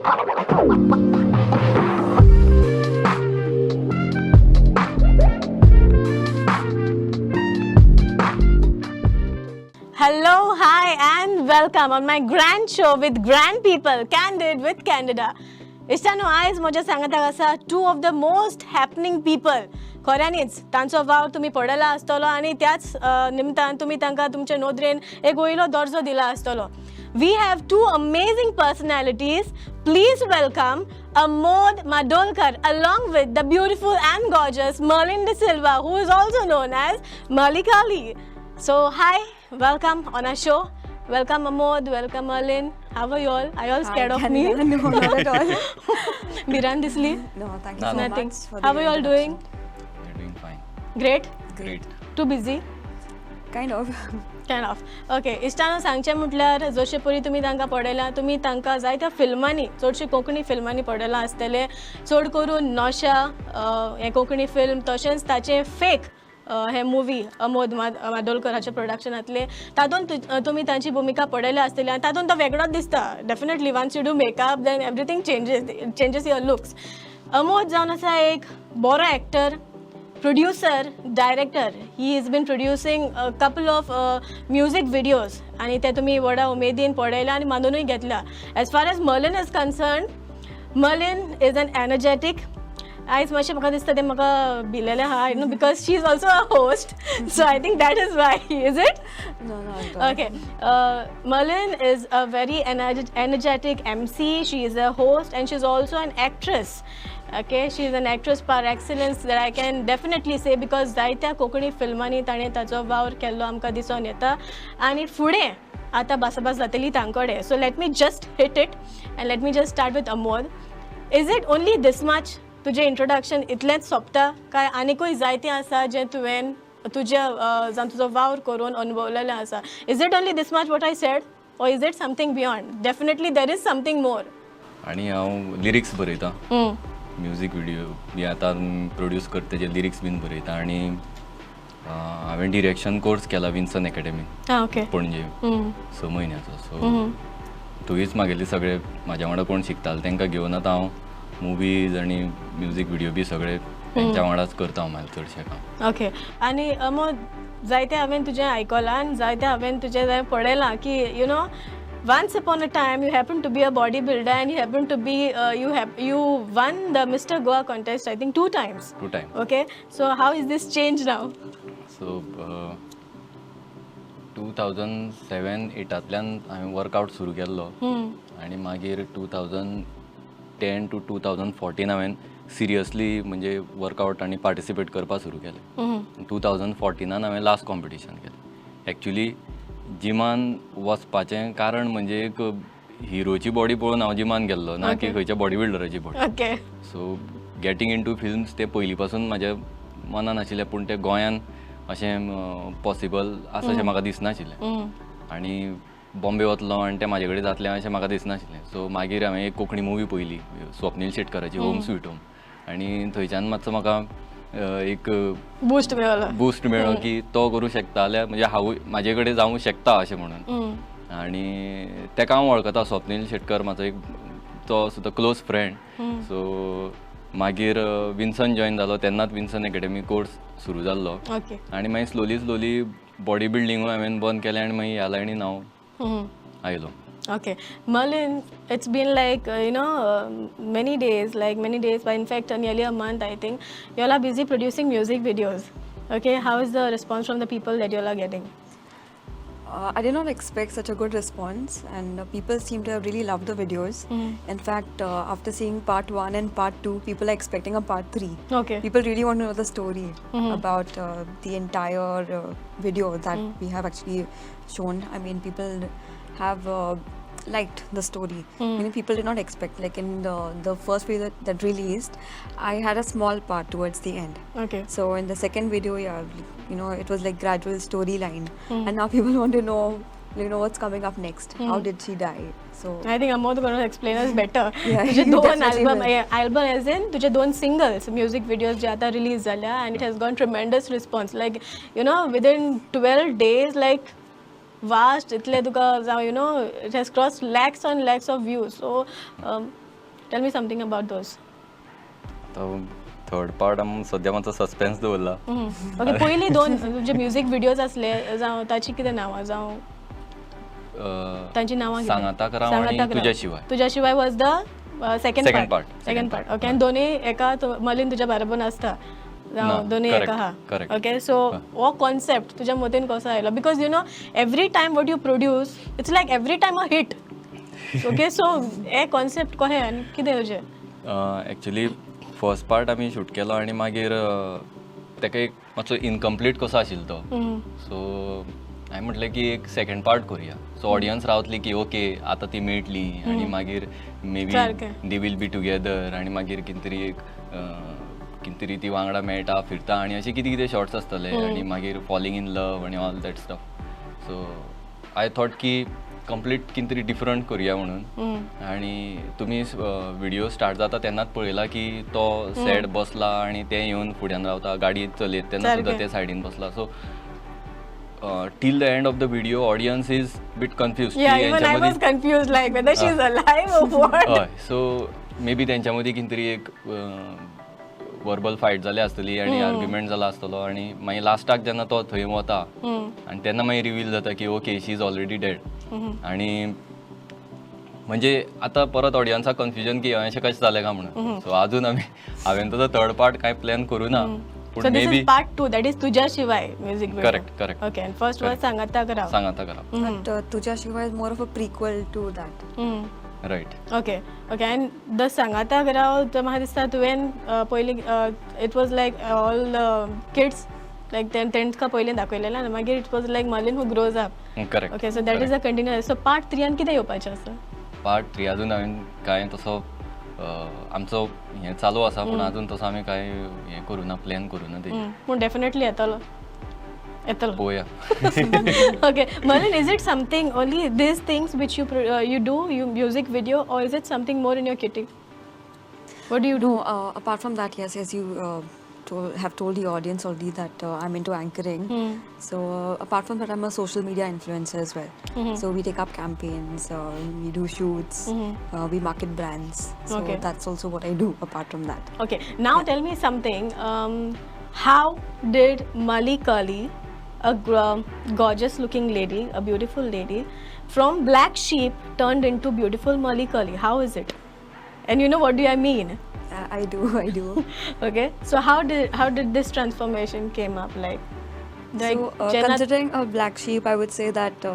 Hello, hi, and welcome on my grand show with grand people, Candid with Candida. इश्टानो आयज म्हज्या सांगाताक आसा two of the most happening people. खऱ्यांनीच तांचो वावर तुमी पडला आसतलो आनी त्याच निमतान तुमी तांकां तुमचे नोदरेन एक वयलो दर्जो दिला आसतलो. We have two amazing personalities. Please welcome Amod Madolkar along with the beautiful and gorgeous Merlin De Silva, who is also known as Malikali. So hi, welcome on our show. Welcome Amod, welcome Merlin. How are you all? Are you all scared of me? No, not at all. Biran Disli? No, thank you so Nothing. much for How the are you all doing? You're doing fine. Great? Great. Too busy? Kind of. Kind of. Okay. इश्टानो सांगचें म्हटल्यार जशे परी तुमी तांकां पळयलां, तुमी तांकां जायत्या फिल्मांनी, चडशी कोंकणी फिल्मांनी पळयलां आसतलें. चड करून नौशा हें कोंकणी फिल्म, तशेंच ताचें फेक हे मुवी अमोद माडोलकराचे प्रोडक्शनांतले, तातूंत तुमी तांची भुमिका पळयल्या आसतली आनी तातूंत तो वेगळोच दिसता. Definitely once you do makeup then everything changes your looks. Amod जावन आसा एक बरो actor, producer, director. He has been producing a couple of music videos आणि ते तुम्ही व्हडा उमेदीन पळयला आनी मानूनय घेतला. As far as Merlin is concerned, Merlin is an energetic. आयज मातशें म्हाका दिसता तें म्हाका भिलेलें आहा, you know, because she is also a host. So I think that is why. Is it? No, not at all. Okay. Merlin is a very energetic MC. She is a host and she is also an actress. Okay, she is an actress par excellence that I can definitely say because जायत्या कोंकणी फिल्मांनी ताणें ताचो वावर केल्लो आमकां दिसून येता आनी फुडें आतां भासाभास जातली तांकडेन. So let me just hit it and let me just start with Amod. Is it only this much? तुजें इंट्रोडक्शन इतलेंच सोंपता काय आनीकूय जायतें आसा जें तुवें तुज्या जावन तुजो वावर करून अनुभवलेलें आसा? Is it only this much what I said or is it something beyond? Definitely there is something more. आणि हांव लिरिक्स बरयतां, म्युजीक व्हिडिओ बी आतां प्रोड्यूस करता तेजे लिरिक्स बीन बरयता आनी हांवें डिरेक्शन कोर्स केला विन्सन एकेडमीन ओके पणजे 6 म्हयन्याचो. सो थंयच म्हागेले सगळे म्हाज्या वांगडा कोण शिकताले तांकां घेवन आतां हांव मुवीज आनी म्युजीक व्हिडिओ बी सगळे तेंच्या वांगडाच करता हांव म्हाजें चडशें काम. ओके. आनी अमोद जायतें हांवें तुजें आयकलां आनी जायतें हांवें तुजें पळयलां की you know once upon a time you happened to be a bodybuilder and you happened to be you won the Mr. Goa contest I think 2 times. 2 times. Okay, so how is this changed now? सो 2007-8 हांवें workout सुरू केल्लो आनी मागीर 2010 to 2014 हांवें seriously म्हणजे workout आनी participate करपाक सुरू केलें. 2014 हांवें लास्ट कॉम्पिटिशन केलें. एक्चुली जिमान वचपाचें कारण म्हणजे एक हिरोची बॉडी पळोवन हांव जिमान गेल्लो ना की खंयच्या बॉडी बिल्डराची body. Okay. So getting into films ते पयलीं पासून म्हाज्या मनान आशिल्लें पूण तें गोंयान अशें पॉसिबल आसा अशें म्हाका दिसनाशिल्लें आनी बॉम्बे वतलो आनी तें म्हाजे कडेन जातलें अशें म्हाका दिसनाशिल्लें. सो मागीर हांवें एक कोंकणी मुवी पळयली स्वप्नील शेटकाराची होम स्वीट होम आनी थंयच्यान मातसो म्हाका एक बूस्ट मेळ्ळो की तो करूं शकता जाल्यार म्हणजे हांव म्हाजे कडेन जावंक शकता अशें म्हणून. आनी तेका हांव वळखता स्वप्नील शेटकर म्हाजो एक तो सुद्दां क्लोज फ्रेंड. सो मागीर विन्सन जॉयन जालो तेन्नाच विन्सन एकेडमी कोर्स सुरू जाल्लो आनी मागीर स्लोली बॉडी बिल्डिंगूय हांवें बंद केलें आनी मागीर ह्या लायनीन हांव आयलो. Okay, Merlin, it's been like many days, but in fact nearly a month I think. You all are busy producing music videos. Okay, how is the response from the people that you all are getting? I did not expect such a good response, and people seem to have really loved the videos. In fact, after seeing part 1 and part 2, people are expecting a part 3. Okay. People really want to know the story about the entire video that we have actually shown. I mean, people have liked the story. Many people did not expect. Like in the first video that released, I had a small part towards the end. Okay. So in the second video, it was like gradual storyline, and now people want to know, what's coming up next. How did she die? So I think Amod is going to explain us better. Yeah, तुझे he 2 definitely album as in तुझे 2 singles, music videos जे आता release झाल्या, and it has gotten tremendous response. Like within 12 days, like vast इतले तुका जावं it has crossed lakhs and lakhs of views. So tell me something about those. Third part सद्या मातसो suspense दवरला. Okay, पयलीं दोन तुमचे म्युझिक व्हिडिओज असले जावं ताची कितें नांवां जावं तांची नांवां सांगाता करांव आनी तुज्या शिवाय. तुज्या शिवाय was the Second second part. Part. Okay, आनी दोनी एका मलीन तुज्या बरोबर आसता दोनी correct, एका हा. correct. ओके, सो हो कॉन्सेप्ट तुज्या मतीन कसो आयलो? Because you know every time what you produce it's like every time a hit. Okay, so हे कॉन्सेप्ट कशें आनी कितें अशें? एक्चुली फर्स्ट पार्ट आमी शूट केलो आनी मागीर ताका एक मातसो इनकम्प्लीट कसो आशिल्लो तो. सो हांवें म्हटलें की एक सेकंड पार्ट करुया. सो ऑडियन्स रावतली की ओके आतां ती मेळटली आनी मागीर मे बी सारकें. दे वील बी टुगेदर आनी मागीर कितें तरी एक कितें तरी ती वांगडा मेळटा फिरता आनी अशें कितें कितें शॉर्ट्स आसतले आनी मागीर फॉलिंग इन लव आनी all that stuff. So I thought की कंप्लीट कितें तरी डिफरंट करुया म्हणून. आनी तुमी व्हिडिओ स्टार्ट जाता तेन्नाच पळयला की तो सॅड बसला आनी तें येवन फुड्यान रावता गाडी चलयत तेन्ना सुद्दां ते सायडीन बसला. सो till the end of the video audience is bit confused. Yeah, even I was confused like whether she's alive or what. So maybe तेंच्या मदीं कितें तरी एक वर्बल फायट जाली आसतली आनी आर्ग्युमेंट जाला आसतलो आनी मागीर लास्टाक जेन्ना तो थंय वता आनी तेन्ना मागीर रिवील जाता की okay she is already dead. आनी म्हणजे आतां परत ऑडियन्साक कन्फ्युजन की अशें कशें जालें काय म्हणून. सो अजून हांवें ताचो थर्ड पार्ट कांय plan करूना. So this is part 2, that is तुझ्या शिवाय music video. Correct. Okay, and first was सांगाता कराव. सांगाता कराव. But Tuja Shiva is more of a prequel to that. Right. Okay, and the सांगाता कराव तर म्हाका दिसता तुवें पयलीं it was like all kids like तेंका पयलीं दाखयलेलें आनी मागीर it was like Malin who grows up. Correct. Okay, so that is a continuous. So part 3 कितें येवपाचें आसा? पार्ट 3 अजून हांवें कांय तसो आमचो हें चालू आसा पूण अजून तसो आमी कांय हें करूना प्लॅन करूना तेजें. पूण डेफिनेटली येतलो. पळोवया. Okay, Malin, is it something only these things which you do music video, or is it something more in your kitty? What do you do? No, apart from that, yes, as you have told the audience already that I'm into anchoring. So apart from that, I'm a social media influencer as well. So we take up campaigns, we do shoots, we market brands. So Okay. that's also what I do apart from that. Okay, now tell me something. How did Mali Kali, a gorgeous looking lady, a beautiful lady, from black sheep turned into beautiful Mali Kali? How is it? And you know what do I mean? I do. Okay, so how did this transformation came up like? So considering a black sheep, I would say that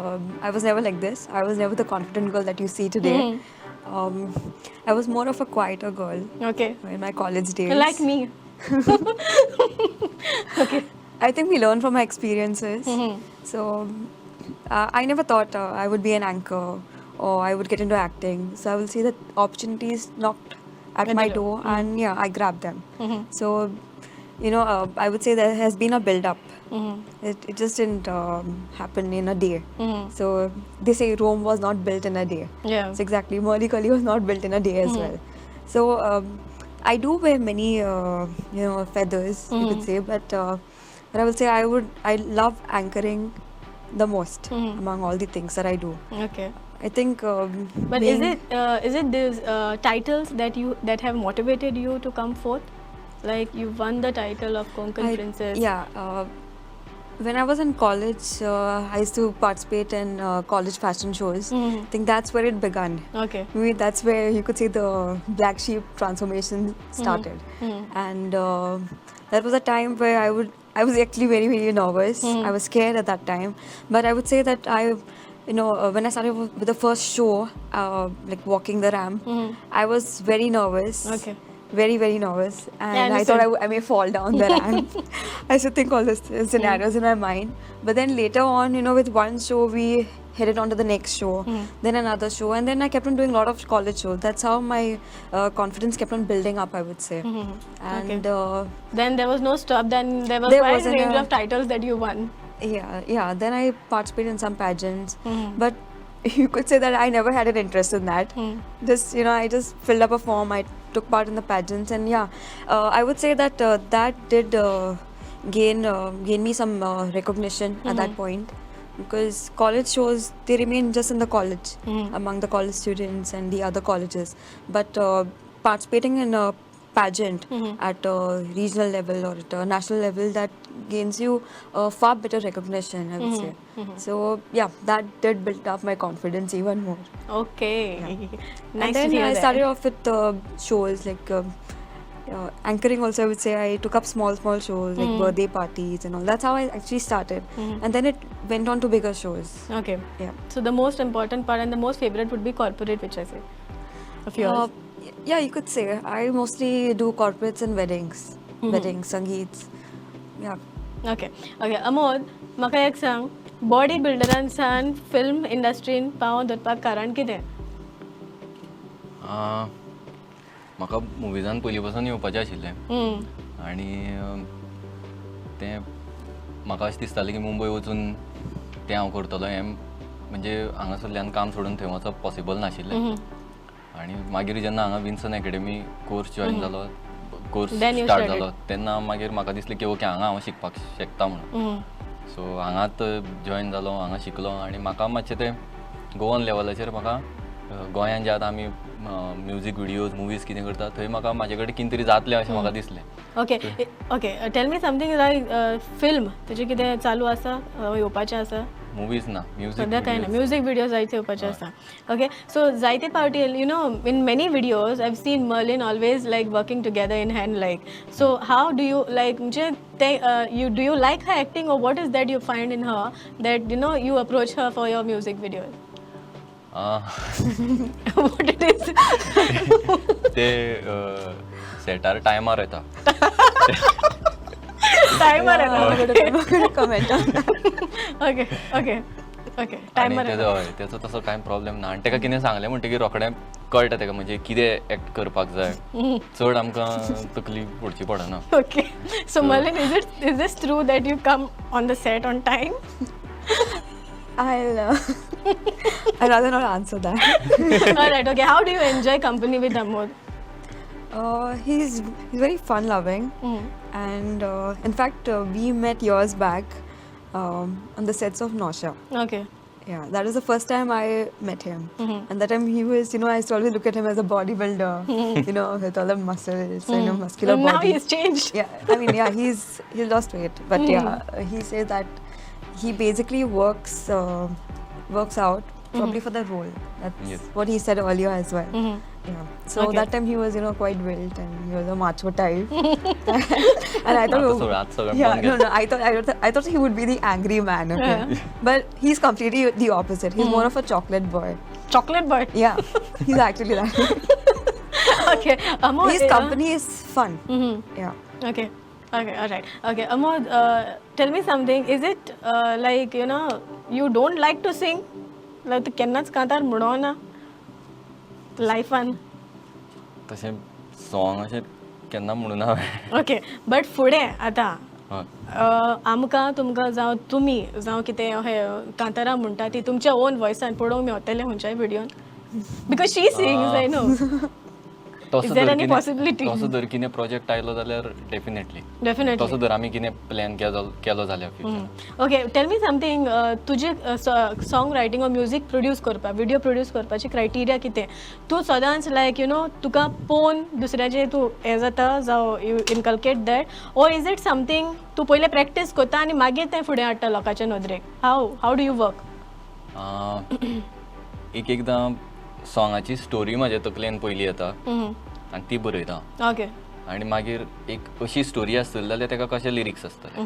I was never like this. I was never the confident girl that you see today. I was more of a quieter girl Okay, in my college days. like me. Okay. I think we learn from our experiences. So I never thought I would be an anchor or I would get into acting. So I will see that opportunities knocked at my door and yeah, I grabbed them. So, you know, I would say there has been a build-up. It just didn't happen in a day. So they say Rome was not built in a day. Yeah. So exactly, Mali Kali was not built in a day as well. So I do wear many, feathers, you could say, but I will say I love anchoring the most among all the things that I do. Okay. I think. But is it these titles that have motivated you to come forth? Like you won the title of Konkan Princess. Yeah. When I was in college, I used to participate in college fashion shows. I think that's where it began. Okay. Maybe that's where you could say the black sheep transformation started. And that was a time where I was actually very, very nervous. I was scared at that time. But I would say that when I started with the first show, like walking the ramp, I was very nervous. Okay. Very, very nervous. And Yeah, I I thought understand. I may fall down the ramp. I used to think all these scenarios in my mind. But then later on, with one show, we headed on to the next show, then another show. And then I kept on doing a lot of college shows. That's how my confidence kept on building up, I would say. And Then there was no stop. Then there was There quite a wasn't range a- of titles that you won. yeah. Then I participated in some pageants. But you could say that I never had an interest in that. Just, I just filled up a form. I took part in the pageants. And I would say that that did gain me some recognition at that point. Because college shows, they remain just in the college, among the college students and the other colleges. But participating in a pageant at a regional level or at a national level, that gains you far better recognition, I would say. So yeah, that did build up my confidence even more. Okay. And Nice to then hear I that. started off with shows like anchoring also, I would say. I took up small shows like birthday parties and all. That's how I actually started. And then it went on to bigger shows. Okay. Yeah. So the most important part and the most favorite would be corporate, which I say, of yours. Yeah, you could say. I mostly do corporates and weddings. Weddings, sangeets. Yeah. Okay okay Amod म्हाका एक सांग body बिल्डरांसान film इंडस्ट्रीन पावोन धरपाक कारण कितें म्हाका मुविजान पयलीं पासून येवपाचें आशिल्लें आनी तें म्हाका अशें दिसतालें की मुंबय वचून तें हांव करतलो हें म्हणजे हांगासरल्यान काम सोडून थंय वचप पॉसिबल नाशिल्लें आनी मागीर जेन्ना हांगा विन्सन एकेडमी कोर्स जॉयन जालो course Then you start started. जालो तेन्ना मागीर म्हाका दिसलें की ओके हांगा हांव शिकपाक शकता म्हणून सो हांगात जॉयन जालो हांगा शिकलो आनी म्हाका मातशें तें गोवन लेवलाचेर म्हाका गोंयांत जे आतां आमी म्युजीक विडियोज मुवीज कितें करता थंय म्हाका म्हाजे कडेन कितें तरी जातलें अशें म्हाका दिसलें okay okay tell me something like film तेजें कितें चालू आसा येवपाचें आसा मुवीज ना सद्या काय ना म्युजीक म्युजीक विडियोज जायते येवपाचे आसा ओके सो जायते party you know in many videos I have seen Merlin always like working together in hand like so how do you like म्हणजे ते you do you like her acting or what is that you find in her that you know you approach her for your music videos what it is ते सेटार टायमार येता टायमर I'm gonna comment on that. Okay okay okay आनी timer तेजो हय तेजो तसो कांय प्रॉब्लेम ना आनी तेका कितें सांगलें म्हणटकीर रोखडें कळटा तेका म्हणजे कितें एक्ट करपाक जाय चड आमकां तकली फोडची पडना Okay. So Merlin, is this true that you come on the set on time? I'd rather not answer that. All right. Okay. How do you enjoy company with Amod? He's very fun loving, and in fact we met years back on the sets of Nausha. Okay. Yeah, that was the first time I met him. And that time he was, you know, I used to always look at him as a bodybuilder, you know, with all the muscles and a muscular And now body. he's changed. Yeah, I mean, yeah, he's lost weight, but yeah, he says that he basically works out probably for the role. That's Yes. what he said earlier as well. Yeah. So Okay. that time he was, you know, quite built and he was a macho type. And I thought, आतां सगळें yeah, बंद no, I thought he would be the angry man. Okay? But he's completely the opposite. He's more of a chocolate boy. Chocolate boy. Yeah, he's actually that. Okay. Amod. His company is fun. Yeah. Okay. Okay. All right. Okay. Amod, tell me something. Is it like, you know, you don't like to sing? Like तू केन्नाच कांतार म्हणोना लायफान तशें song अशें केन्ना म्हणून हांवें okay but फुडें आतां हय आमकां तुमकां जावं तुमी जावं कितें अशें कांतारां म्हणटा ती तुमच्या ओन वॉयसान पळोवंक मेळटलें खंयच्याय विडियोन because she sings I know तसो Is there जर any possibility? तसो जर कितें प्रोजेक्ट आयलो जाल्यार डेफिनेटली डेफिनेटली तसो जर आमी कितें प्लॅन केलो जाल्यार future okay tell me something तुजे सॉंग रायटींग और म्युजीक प्रोड्यूस करपा विडियो प्रोड्यूस करपाची क्रायटेरिया कितें तूं सदांच लायक यू नो तुका पोवन दुसऱ्याचें तूं हें जाता जावं you inculcate that or is it something तूं पयलें प्रॅक्टीस करता आनी मागीर तें फुडें हाडटा लोकांच्या नदरेक हाव डू यू वर्क एकदां सॉंगाची स्टोरी म्हाज्या तकलेन पयली येता आनी ती बरयता ओके आनी मागीर एक अशी स्टोरी आसतली जाल्यार तेका कशे लिरिक्स आसतले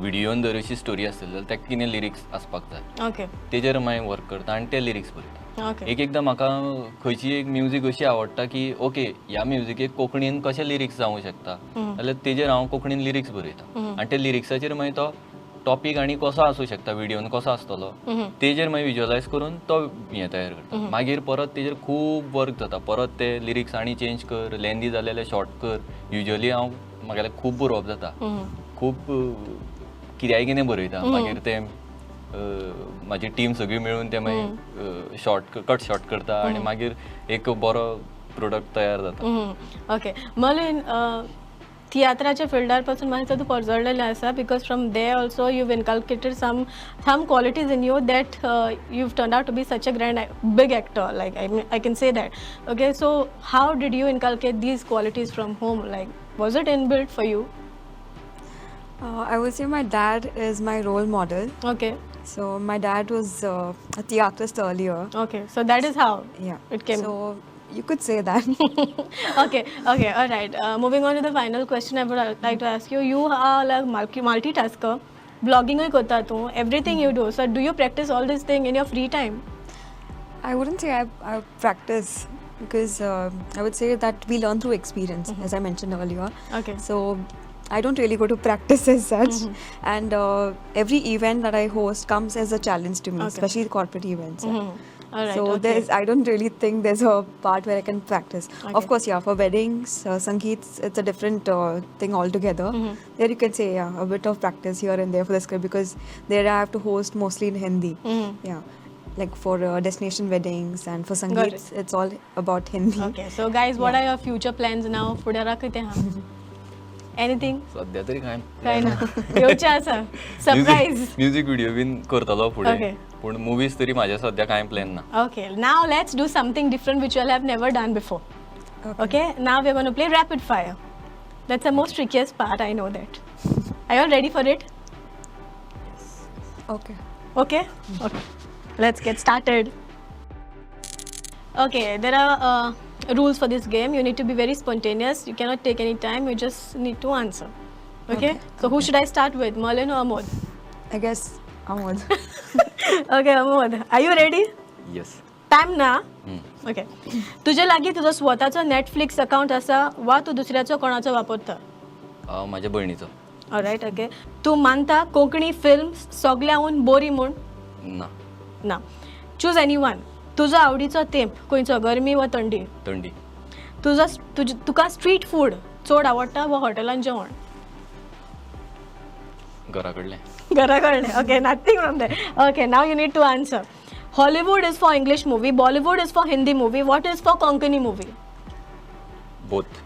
विडियोन जर अशी स्टोरी आसतली जाल्यार तेका कितें लिरिक्स आसपाक जाय ओके तेजेर मागीर वर्क करता आनी ते लिरिक्स बरयता ओके एकदां म्हाका खंयची एक म्युजीक अशी आवडटा की ओके ह्या म्युजिकेक कोंकणीन कशें लिरिक्स जावंक शकता जाल्यार तेजेर हांव कोंकणीन लिरिक्स बरयता आनी ते लिरिक्साचेर मागीर तो टॉपीक आनी कसो आसूं शकता विडियोन कसो आसतलो तेजेर मागीर विज्युअलायज करून तो हें तयार करता मागीर परत तेजेर खूब वर्क जाता परत ते लिरिक्स आनी चेंज कर लेंदी जाले जाल्यार शॉर्ट कर युजली हांव म्हागेलें खूब बरोवप जाता खूब कित्याय कितें बरयता मागीर ते म्हाजी टीम सगळी मेळून ते मागीर कट शॉर्ट करता आनी मागीर एक बरो प्रोडक्ट तयार जाता ओके मर्लिन तियात्राच्या फिल्डार पासून मातसो तूं परजळलेलें आसा because from they also you've inculcated some qualities in you that you've turned out to be such a big actor, like I can say that. Okay, so how did you inculcate these qualities from home? Like, was it inbuilt for you? I would say my dad is my role model. Okay, So my dad was a theatrist earlier. okay, so that is how Yeah. it came. So you could say that. Okay, all right. Moving on to the final question, I would like to ask you. You are like multitasker. Blogging kota tu. Everything you do. So do you practice all this thing in your free time? I wouldn't say I practice because I would say that we learn through experience, as I mentioned earlier. Okay. So I don't really go to practice as such. And every event that I host comes as a challenge to me, Okay. especially corporate events. Yeah. All right. So okay. I don't really think there's a part where I can practice. Okay. Of course, yeah, for weddings, Sangeet, it's a different thing altogether. There you can say, yeah, a bit of practice here and there for the script because there I have to host mostly in Hindi. Yeah, like for destination weddings and for Sangeet, it's all about Hindi. Okay. So guys, what are your future plans now? फुडें राखते हा. Anything? सध्या तरी काय काय ना. येवचें आसा. Surprise. म्युझिक व्हिडिओ बीन करतलो फुडें Okay. पूण मुवीज तरी म्हाज्या सध्या कांय प्लॅन ना. Okay. Now let's do something different which you all have never done before. Okay. Now we're going to play rapid fire. That's the most trickiest part. I know that. Are you all ready for it? Okay. Okay. Okay. Let's get started. Okay. There are rules for this game. You need to be very spontaneous. You cannot take any time. You just need to answer. Okay. So who should I start with, Merlin or Amod? I guess Amod. Okay, Amod. Are you ready? Yes. Time ना. Okay. तुजे लागीं तुजो स्वताचो Netflix account आसा वा तूं दुसऱ्याचो कोणाचो वापरता? म्हाज्या भयणीचो. ऑलरायट. ओके. तूं मानता कोंकणी फिल्म सगळ्याहून बोरी म्हूण? ना. ना. Choose any one. तुजो आवडीचो तेंप खंयचो, गरमी वा थंडी? थंडी. तुका स्ट्रीट फूड चड आवडटा वा हॉटेलांत जेवण? घरा कडलें. घरा कडलें. Okay. Nothing from there. Okay. Now you need to answer. Hollywood is for English movie, Bollywood is for Hindi movie, what is for Konkani movie? Both.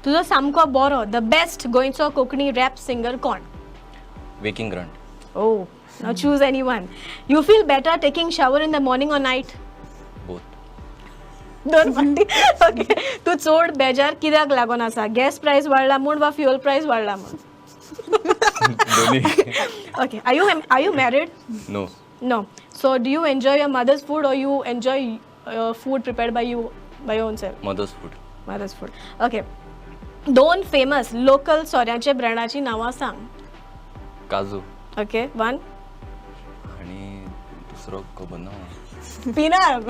तुझो सामको बरो, the best गोंयचो कोंकणी rap singer कोण? Waking grunt. Oh, now choose anyone. You feel better taking shower in the morning or night? Both. दोन फावटी. Okay. तू चड बेजार कित्याक लागून आसा? गॅस प्रायस वाडला म्हूण वा फ्युअल प्रायस वाडला म्हूण? दोनी. Okay. Are you married? No. No. So do you enjoy your mother's food or you enjoy food prepared by you by your own self? Mother's food. Mother's food. Okay. दोन famous local सोऱ्याचे ब्रँडाची नांवां सांग. काजू. Okay. One. आनी दुसरो खबर ना. Peanut.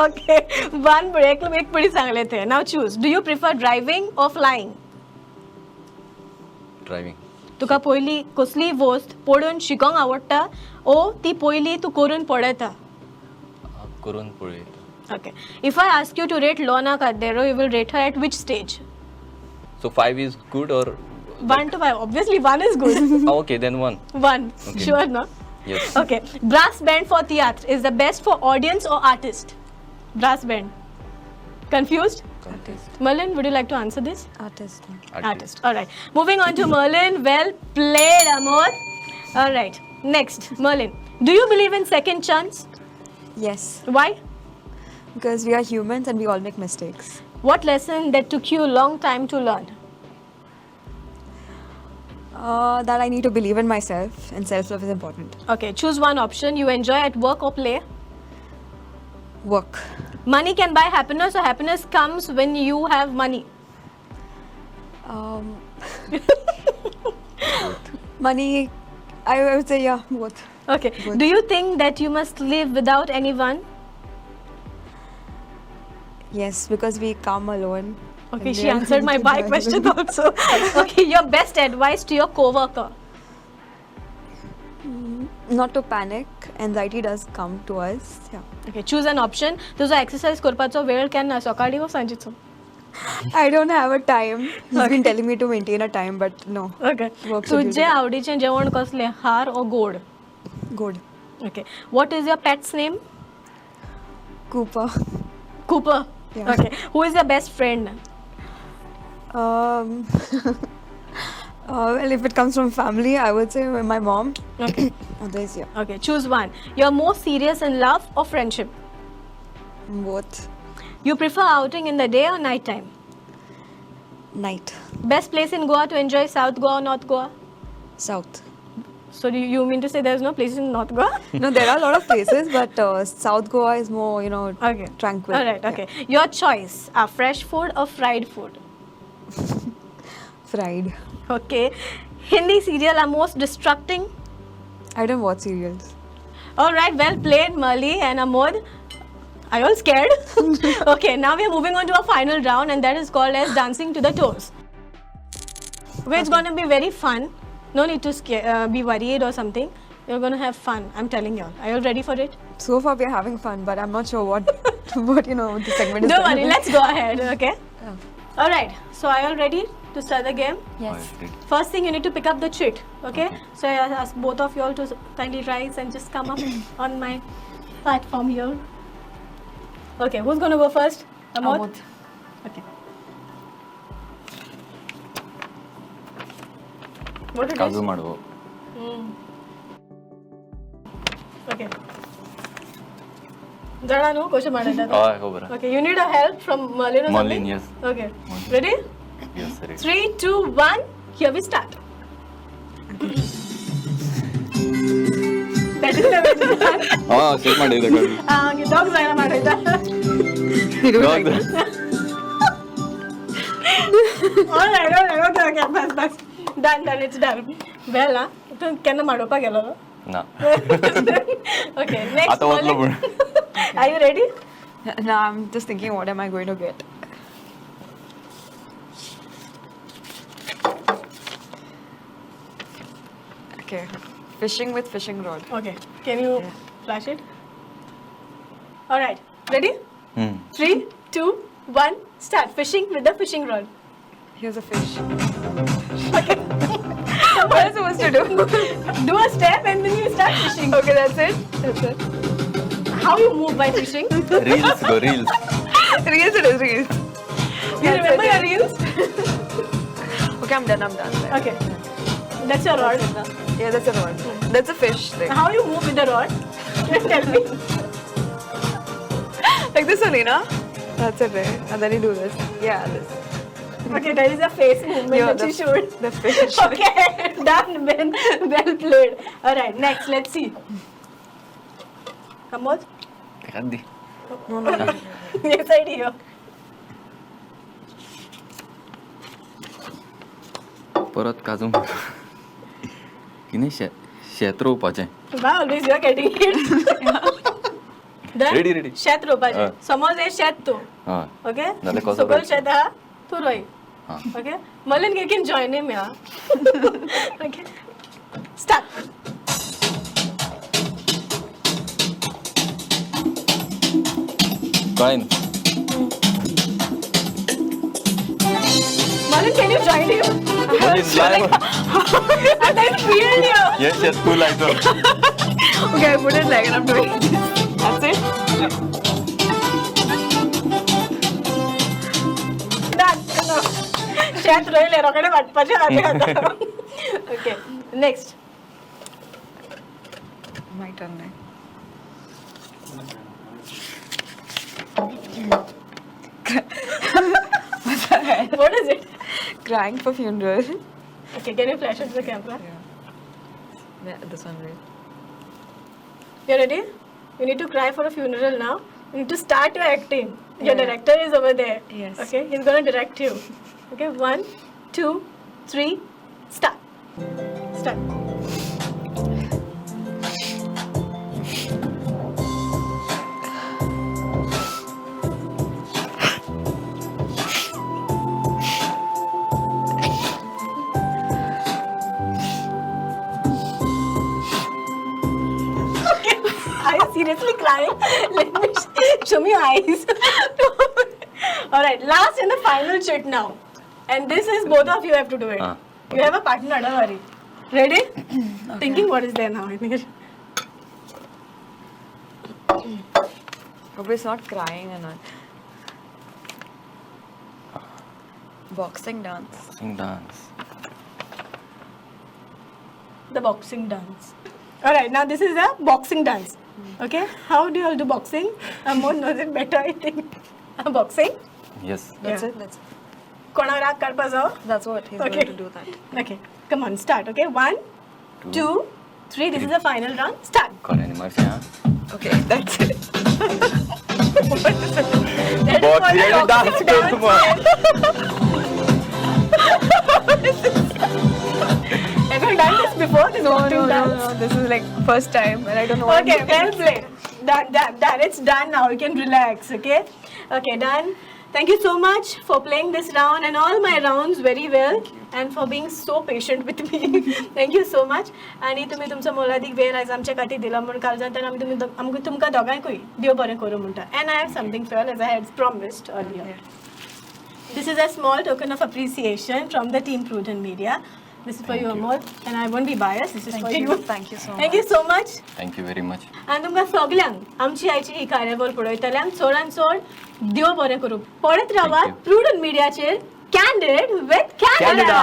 Okay. One. एक पिढी सांगले ते. Now choose. Do you prefer driving or flying? Driving. तुका पयली कसली वस्त पडून शिकोंक आवडटा ओ ती पयली तूं करून पळयता? करून पळयता. Okay. If I ask you to rate Lorna Cardero, you will rate her at which stage? So 5 is good or 1 to 5. Obviously 1 is good. okay then 1. 1. Okay. Sure, no? Yes. Okay. Brass band for theatre is the best for audience or artist? Brass band. Confused? Contest. Merlin, would you like to answer this? Artist. Artist. All right. Moving on to Merlin. Well played, Amod. All right. Next, Merlin. Do you believe in second chance? Yes, Why? because we are humans and we all make mistakes. What lesson that took you a long time to learn? That I need to believe in myself and self-love is important. Okay. Choose one option. You enjoy at work or play? Work. Money can buy happiness or happiness comes when you have money? Money, I would say yeah, both. Okay. Good. Do you think that you must live without anyone? Yes, because we come alone. Okay, and she we are answered my going to bye die question alone. also. Okay, your best advice to your coworker? Not to panic. Anxiety does come to us. Yeah. Okay, choose an option. तुझो exercise करपाचो वेळ केन्ना, सकाळी वा सांजेचो? I don't have a time. He's been telling me to maintain a time, but no. Okay. Work schedule. तुझे आवडीचें जेवण कसलें, हार or गोड? Good. Okay. What is your pet's name? Cooper. Cooper. Yeah. Okay. Who is your best friend? Um, well, if it comes from family, I would say my mom. Okay. Others, yeah. Okay, choose one. You're more serious in love or friendship? Both. You prefer outing in the day or night time? Night. Best place in Goa to enjoy, South Goa or North Goa? South. So do you mean to say there's no place in North Goa? No, there are a lot of places, but South Goa is more, Okay. tranquil. All right, Yeah. okay. Your choice, fresh food or fried food? Fried. Okay. Hindi serial are most distracting? I don't watch serials. All right, well played, Mali and Amod. Are you all scared? Okay, now we are moving on to our final round, and that is called as dancing to the toes. Okay, it's going to be very fun. No need to be worried or something. You're going to have fun, I'm telling you all. Are you all ready for it? So far, we're having fun, but I'm not sure what the segment is. Don't gonna worry, be. let's go ahead, okay? Yeah. All right, so are you all ready to start the game? Yes. First thing, you need to pick up the chit, okay? Okay. So I ask both of you all to kindly rise and just come up on my platform here. Okay, who's going to go first? Amod? Okay. What it काजू is? ಮಾಡುವ Okay. Jada no question ಮಾಡಿದ हो बरं Okay, you need a help from Merlin or Merlin, something? yes. Okay. Ready? Yes, sir. 3, 2, 1. Here we start. That is the way to start. Check ಮಾಡಿದ್ದೆ ಕಾಜು Okay, dog zaina ಮಾಡಿದ Alright, okay, bas. Done, it's done. Well, tu kenna madopa gelo. ನಾ Okay, next. आता ओतलो Merlin. पण Are you ready? Now I'm just thinking, what am I going to get? Okay, fishing with fishing rod. Okay, can you Yeah. flash it? Alright, ready? Hmm 3, 2, 1, start. Fishing with the fishing rod. Here's a fish. Okay. What am I supposed to do? Do a step and then you start fishing. Okay, that's it. That's it. How you move by fishing? Reels go reels Reels it is, reels. You remember your reels? Okay, I'm done. Okay. That's your rod. Yeah, that's a rod. That's a fish thing. How you move with the rod? Tell me. Like this only, no? That's it, right? And then you do this. Yeah, this. Okay, that is a face movement Yeah, that you should. The fish. Okay, done, Ben. Well played. Alright, next, let's see. Amod? Kadri Yes, idea. परत काजू किने शेत रोवपाचें Wow, always you are getting it. Done? Ready. शेत रोवपाचें. हय. समज हे शेत तू. हय Okay? नाल्यार कसो सकयल रोयचो? शेत आहा, तू रोय. हां Okay? Merlin can join him, yeah. Okay. Start. कळेन Merlin, can you join him? Merlin, live. And then feel you. हे शेत तू लायतो Okay, I put it like and I'm doing this. That's it. Done. No. शेत रोयले रोकडे वाटपाचे आता. Okay. Next. My turn now. What is it? Crying for funeral. Okay, can you flash it to the camera? Yeah, this one, right? You ready? You need to cry for a funeral now. You need to start your acting. Your Yeah. director is over there. Yes. Okay, he's gonna direct you. Okay, 1, 2, 3, start. Start. Are you seriously crying? Let me show me your eyes. Alright, last and the final chit now. And this is both of you have to do it. You have a partner, don't worry. Ready? Thinking what is there now, I think. Hope it's not crying and not. Boxing dance. Dance The boxing dance. All right, now this is a boxing dance. Okay, how do you all do boxing? Amon knows it better, I think. Boxing. Yes That's Yeah. it. That's कोणावर राग काढपा जाओ. that's what he's Okay. going to do that. Okay, come on, start. Okay, 1, 2, 3. This is the final round. Start. कळ्ळें मातशें हां Okay, that's it. That is Boxing what a and dance boxing dance करतो Have you done this before? This boxing dance? This is like first time, and I don't know. Okay, well played. Done. It's done now. You can relax, okay? Okay, done. Thank you so much for playing this round and all my rounds very well and for being so patient with me. Thank you so much. आणि तुम्ही तुमचा मोलादीक वेळ आज आमच्या खातीर दिला म्हणून काल जातना आमी तुमकां दोगांयकूय देव बरें करूं म्हणटा. And I have something for you as I had promised earlier. This is a small token of appreciation from the team Prudent Media. This is for you, Amol, and I won't be biased. This is Thank for you. you. Thank you so much. Thank you so much. Thank you very much आनी तुमकां सगल्यांक आमची आयची ही कार्यावळ पळयतल्यांक चडांत चड देव बरें करूं. पळयत रावात Thank you. प्रुडंट मिडियाचेर कॅन्डिड विथ कॅनडा. कॅनडा